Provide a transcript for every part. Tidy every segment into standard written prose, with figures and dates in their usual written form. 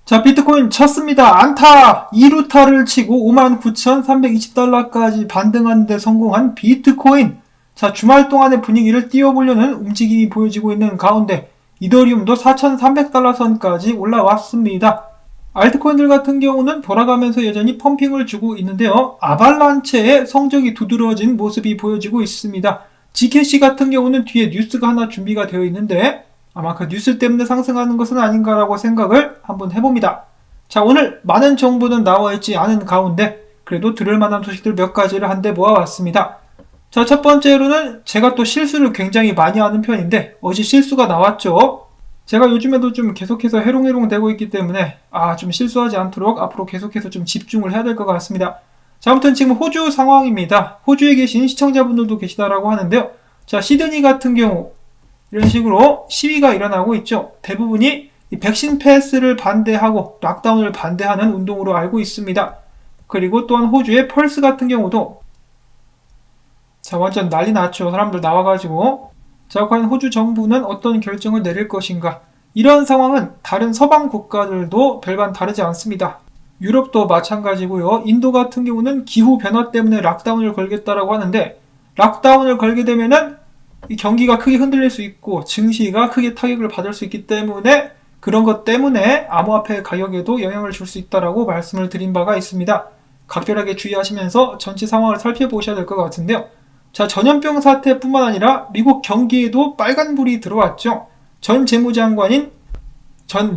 자, 비트코인 쳤습니다. 안타! 2루타를 치고 59,320달러까지 반등하는 데 성공한 비트코인. 자, 주말 동안의 분위기를 띄워보려는 움직임이 보여지고 있는 가운데 이더리움도 4,300달러 선까지 올라왔습니다. 알트코인들 같은 경우는 돌아가면서 여전히 펌핑을 주고 있는데요. 아발란체의 성적이 두드러진 모습이 보여지고 있습니다. GKC 같은 경우는 뒤에 뉴스가 하나 준비가 되어 있는데 아마 그 뉴스 때문에 상승하는 것은 아닌가라고 생각을 한번 해봅니다. 자, 오늘 많은 정보는 나와 있지 않은 가운데 그래도 들을 만한 소식들 몇 가지를 한데 모아왔습니다. 자, 첫 번째로는 제가 또 실수를 굉장히 많이 하는 편인데 어제 실수가 나왔죠. 제가 요즘에도 좀 계속해서 해롱해롱 되고 있기 때문에 좀 실수하지 않도록 앞으로 계속해서 좀 집중을 해야 될 것 같습니다. 자, 아무튼 지금 호주 상황입니다. 호주에 계신 시청자분들도 계시다라고 하는데요. 자, 시드니 같은 경우 이런 식으로 시위가 일어나고 있죠. 대부분이 이 백신 패스를 반대하고 락다운을 반대하는 운동으로 알고 있습니다. 그리고 또한 호주의 펄스 같은 경우도 자, 완전 난리 났죠. 사람들 나와가지고 자, 과연 호주 정부는 어떤 결정을 내릴 것인가. 이런 상황은 다른 서방 국가들도 별반 다르지 않습니다. 유럽도 마찬가지고요. 인도 같은 경우는 기후변화 때문에 락다운을 걸겠다라고 하는데 락다운을 걸게 되면은 이 경기가 크게 흔들릴 수 있고 증시가 크게 타격을 받을 수 있기 때문에 그런 것 때문에 암호화폐 가격에도 영향을 줄 수 있다라고 말씀을 드린 바가 있습니다. 각별하게 주의하시면서 전체 상황을 살펴보셔야 될 것 같은데요. 자, 전염병 사태뿐만 아니라 미국 경기에도 빨간불이 들어왔죠. 전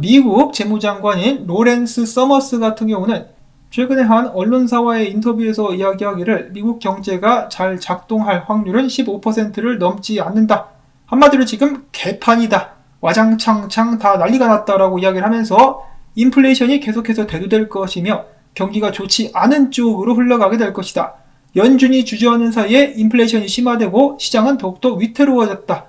미국 재무장관인 로렌스 서머스 같은 경우는 최근에 한 언론사와의 인터뷰에서 이야기하기를 미국 경제가 잘 작동할 확률은 15%를 넘지 않는다. 한마디로 지금 개판이다. 와장창창 다 난리가 났다라고 이야기를 하면서 인플레이션이 계속해서 대두될 것이며 경기가 좋지 않은 쪽으로 흘러가게 될 것이다. 연준이 주저하는 사이에 인플레이션이 심화되고 시장은 더욱더 위태로워졌다.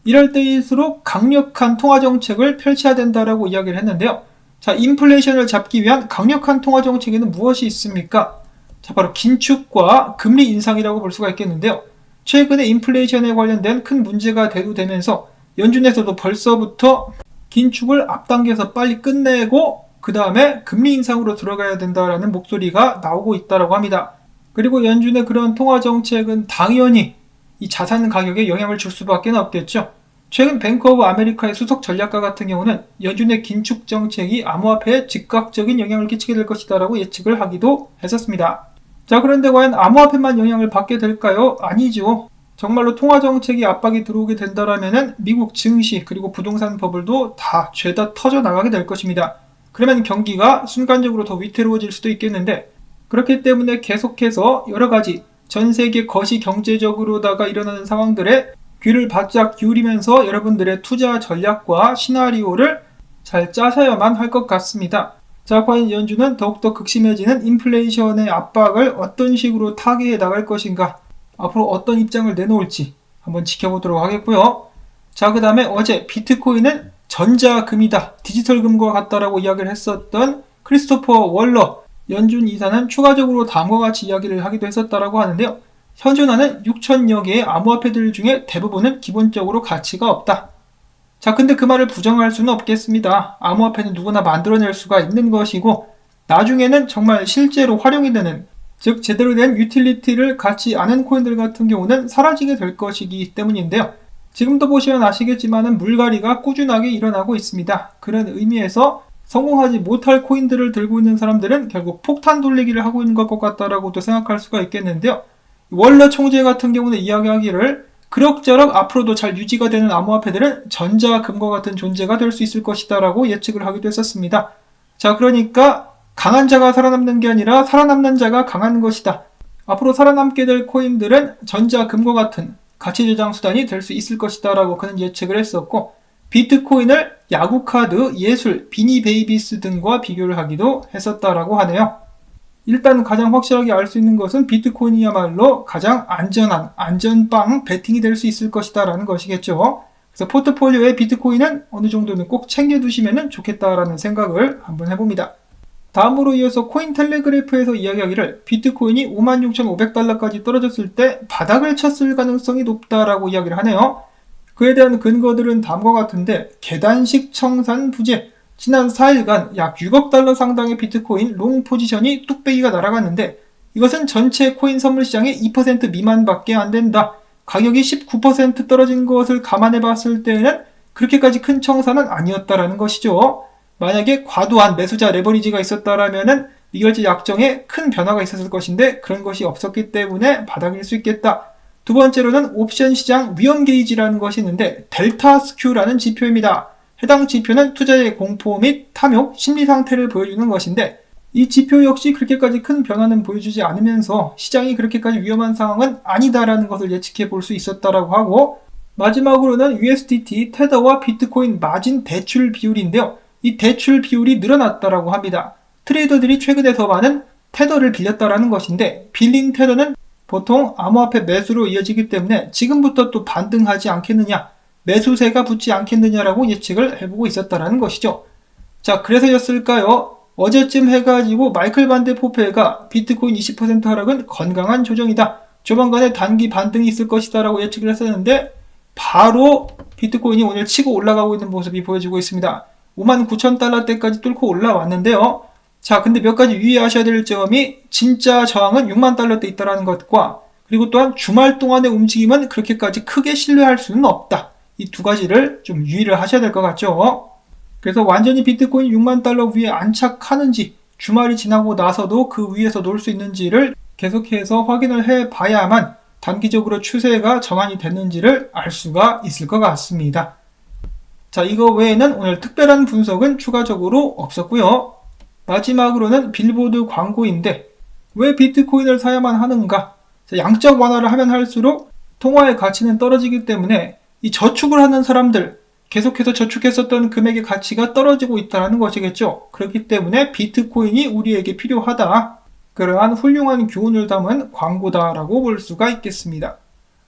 이럴 때일수록 강력한 통화정책을 펼쳐야 된다라고 이야기를 했는데요. 자, 인플레이션을 잡기 위한 강력한 통화정책에는 무엇이 있습니까? 자, 바로 긴축과 금리 인상이라고 볼 수가 있겠는데요. 최근에 인플레이션에 관련된 큰 문제가 대두되면서 연준에서도 벌써부터 긴축을 앞당겨서 빨리 끝내고 그 다음에 금리 인상으로 들어가야 된다라는 목소리가 나오고 있다고 합니다. 그리고 연준의 그런 통화정책은 당연히 이 자산 가격에 영향을 줄 수밖에 없겠죠. 최근 뱅크 오브 아메리카의 수석 전략가 같은 경우는 연준의 긴축 정책이 암호화폐에 즉각적인 영향을 끼치게 될 것이다라고 예측을 하기도 했었습니다. 자, 그런데 과연 암호화폐만 영향을 받게 될까요? 아니죠. 정말로 통화정책이 압박이 들어오게 된다라면은 미국 증시 그리고 부동산 버블도 다 죄다 터져 나가게 될 것입니다. 그러면 경기가 순간적으로 더 위태로워질 수도 있겠는데 그렇기 때문에 계속해서 여러 가지 전 세계 거시 경제적으로다가 일어나는 상황들에 귀를 바짝 기울이면서 여러분들의 투자 전략과 시나리오를 잘 짜셔야만 할 것 같습니다. 자, 과연 연준은 더욱더 극심해지는 인플레이션의 압박을 어떤 식으로 타개해 나갈 것인가, 앞으로 어떤 입장을 내놓을지 한번 지켜보도록 하겠고요. 자, 그 다음에 어제 비트코인은 전자금이다, 디지털금과 같다라고 이야기를 했었던 크리스토퍼 월러 연준 이사는 추가적으로 다음과 같이 이야기를 하기도 했었다라고 하는데요. 현존하는 6천여 개의 암호화폐들 중에 대부분은 기본적으로 가치가 없다. 자, 근데 그 말을 부정할 수는 없겠습니다. 암호화폐는 누구나 만들어낼 수가 있는 것이고 나중에는 정말 실제로 활용이 되는, 즉 제대로 된 유틸리티를 갖지 않은 코인들 같은 경우는 사라지게 될 것이기 때문인데요. 지금도 보시면 아시겠지만 물갈이가 꾸준하게 일어나고 있습니다. 그런 의미에서 성공하지 못할 코인들을 들고 있는 사람들은 결국 폭탄 돌리기를 하고 있는 것 같다라고도 생각할 수가 있겠는데요. 월러 총재 같은 경우는 이야기하기를 그럭저럭 앞으로도 잘 유지가 되는 암호화폐들은 전자금과 같은 존재가 될 수 있을 것이다 라고 예측을 하기도 했었습니다. 자, 그러니까 강한 자가 살아남는 게 아니라 살아남는 자가 강한 것이다. 앞으로 살아남게 될 코인들은 전자금과 같은 가치저장 수단이 될 수 있을 것이다 라고 그는 예측을 했었고, 비트코인을 야구카드, 예술, 비니베이비스 등과 비교를 하기도 했었다라고 하네요. 일단 가장 확실하게 알 수 있는 것은 비트코인이야말로 가장 안전한 안전빵 베팅이 될 수 있을 것이다 라는 것이겠죠. 그래서 포트폴리오에 비트코인은 어느 정도는 꼭 챙겨두시면 좋겠다라는 생각을 한번 해봅니다. 다음으로 이어서 코인텔레그래프에서 이야기하기를 비트코인이 56,500달러까지 떨어졌을 때 바닥을 쳤을 가능성이 높다라고 이야기를 하네요. 그에 대한 근거들은 다음과 같은데 계단식 청산 부재, 지난 4일간 약 6억 달러 상당의 비트코인 롱 포지션이 뚝배기가 날아갔는데 이것은 전체 코인 선물 시장의 2% 미만밖에 안 된다. 가격이 19% 떨어진 것을 감안해 봤을 때는 그렇게까지 큰 청산은 아니었다라는 것이죠. 만약에 과도한 매수자 레버리지가 있었다라면은 미결제 약정에 큰 변화가 있었을 것인데 그런 것이 없었기 때문에 바닥일 수 있겠다. 두 번째로는 옵션 시장 위험 게이지라는 것이 있는데 델타 스큐라는 지표입니다. 해당 지표는 투자자의 공포 및 탐욕, 심리 상태를 보여주는 것인데 이 지표 역시 그렇게까지 큰 변화는 보여주지 않으면서 시장이 그렇게까지 위험한 상황은 아니다라는 것을 예측해 볼 수 있었다라고 하고 마지막으로는 USDT, 테더와 비트코인 마진 대출 비율인데요. 이 대출 비율이 늘어났다라고 합니다. 트레이더들이 최근에 더 많은 테더를 빌렸다라는 것인데 빌린 테더는 보통 암호화폐 매수로 이어지기 때문에 지금부터 또 반등하지 않겠느냐, 매수세가 붙지 않겠느냐라고 예측을 해보고 있었다라는 것이죠. 자, 그래서였을까요? 어제쯤 해가지고 마이클 반데 포페가 비트코인 20% 하락은 건강한 조정이다. 조만간에 단기 반등이 있을 것이다 라고 예측을 했었는데 바로 비트코인이 오늘 치고 올라가고 있는 모습이 보여지고 있습니다. 59,000달러대까지 뚫고 올라왔는데요. 자, 근데 몇 가지 유의하셔야 될 점이 진짜 저항은 6만 달러대 있다는 것과 그리고 또한 주말 동안의 움직임은 그렇게까지 크게 신뢰할 수는 없다. 이 두 가지를 좀 유의를 하셔야 될 것 같죠. 그래서 완전히 비트코인 6만 달러 위에 안착하는지 주말이 지나고 나서도 그 위에서 놀 수 있는지를 계속해서 확인을 해봐야만 단기적으로 추세가 전환이 됐는지를 알 수가 있을 것 같습니다. 자, 이거 외에는 오늘 특별한 분석은 추가적으로 없었고요. 마지막으로는 빌보드 광고인데 왜 비트코인을 사야만 하는가? 자, 양적 완화를 하면 할수록 통화의 가치는 떨어지기 때문에 이 저축을 하는 사람들, 계속해서 저축했었던 금액의 가치가 떨어지고 있다는 것이겠죠. 그렇기 때문에 비트코인이 우리에게 필요하다. 그러한 훌륭한 교훈을 담은 광고다라고 볼 수가 있겠습니다.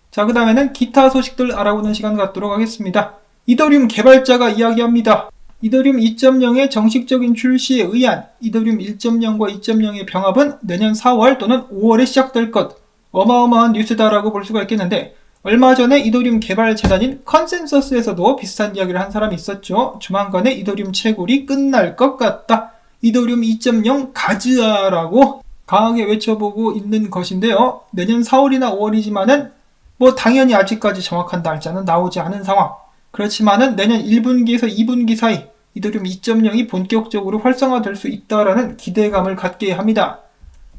자, 그 다음에는 기타 소식들 알아보는 시간 갖도록 하겠습니다. 이더리움 개발자가 이야기합니다. 이더리움 2.0의 정식적인 출시에 의한 이더리움 1.0과 2.0의 병합은 내년 4월 또는 5월에 시작될 것. 어마어마한 뉴스다라고 볼 수가 있겠는데 얼마 전에 이더리움 개발 재단인 컨센서스에서도 비슷한 이야기를 한 사람이 있었죠. 조만간에 이더리움 채굴이 끝날 것 같다. 이더리움 2.0 가즈아라고 강하게 외쳐보고 있는 것인데요. 내년 4월이나 5월이지만은 당연히 아직까지 정확한 날짜는 나오지 않은 상황. 그렇지만은 내년 1분기에서 2분기 사이 이더리움 2.0이 본격적으로 활성화될 수 있다라는 기대감을 갖게 합니다.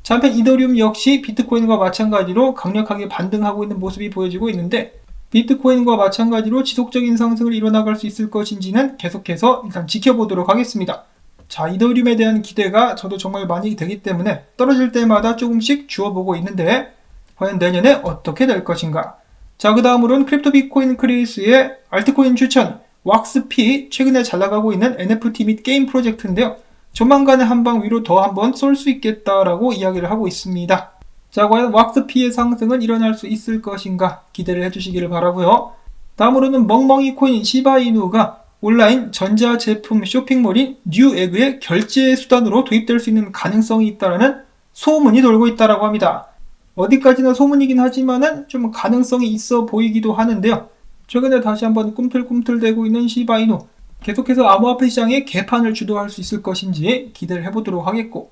자, 한편 이더리움 역시 비트코인과 마찬가지로 강력하게 반등하고 있는 모습이 보여지고 있는데 비트코인과 마찬가지로 지속적인 상승을 이뤄나갈 수 있을 것인지는 계속해서 일단 지켜보도록 하겠습니다. 자, 이더리움에 대한 기대가 저도 정말 많이 되기 때문에 떨어질 때마다 조금씩 주워보고 있는데 과연 내년에 어떻게 될 것인가? 자, 그 다음으로는 크립토 비트코인 크리에이스의 알트코인 추천 왁스피, 최근에 잘 나가고 있는 NFT 및 게임 프로젝트인데요. 조만간에 한방 위로 더 한번 쏠 수 있겠다라고 이야기를 하고 있습니다. 자, 과연 왁스피의 상승은 일어날 수 있을 것인가 기대를 해주시기를 바라고요. 다음으로는 멍멍이 코인 시바이누가 온라인 전자제품 쇼핑몰인 뉴에그의 결제 수단으로 도입될 수 있는 가능성이 있다는 소문이 돌고 있다고 합니다. 어디까지나 소문이긴 하지만은 좀 가능성이 있어 보이기도 하는데요. 최근에 다시 한번 꿈틀꿈틀대고 있는 시바이누, 계속해서 암호화폐 시장의 개판을 주도할 수 있을 것인지 기대를 해보도록 하겠고,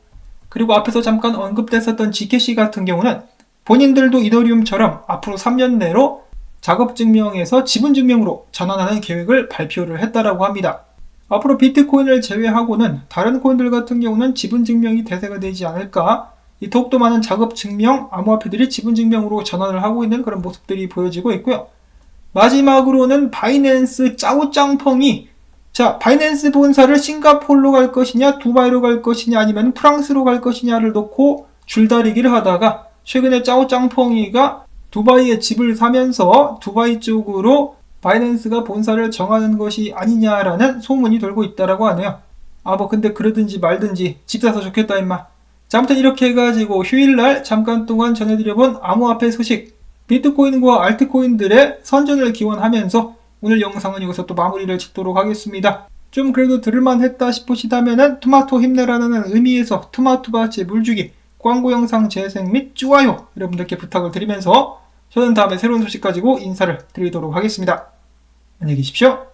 그리고 앞에서 잠깐 언급됐었던 GKC 같은 경우는 본인들도 이더리움처럼 앞으로 3년 내로 작업증명에서 지분증명으로 전환하는 계획을 발표를 했다라고 합니다. 앞으로 비트코인을 제외하고는 다른 코인들 같은 경우는 지분증명이 대세가 되지 않을까, 더욱더 많은 작업증명 암호화폐들이 지분증명으로 전환을 하고 있는 그런 모습들이 보여지고 있고요. 마지막으로는 바이낸스 짜오짱펑이 바이낸스 본사를 싱가포르로 갈 것이냐, 두바이로 갈 것이냐, 아니면 프랑스로 갈 것이냐를 놓고 줄다리기를 하다가 최근에 짜오짱펑이가 두바이에 집을 사면서 두바이 쪽으로 바이낸스가 본사를 정하는 것이 아니냐라는 소문이 돌고 있다라고 하네요. 근데 그러든지 말든지 집 사서 좋겠다 임마. 자, 아무튼 이렇게 해가지고 휴일날 잠깐 동안 전해드려본 암호화폐 소식, 비트코인과 알트코인들의 선전을 기원하면서 오늘 영상은 여기서 또 마무리를 짓도록 하겠습니다. 좀 그래도 들을만 했다 싶으시다면은 토마토 힘내라는 의미에서 토마토밭에 물주기, 광고 영상 재생 및 좋아요 여러분들께 부탁을 드리면서 저는 다음에 새로운 소식 가지고 인사를 드리도록 하겠습니다. 안녕히 계십시오.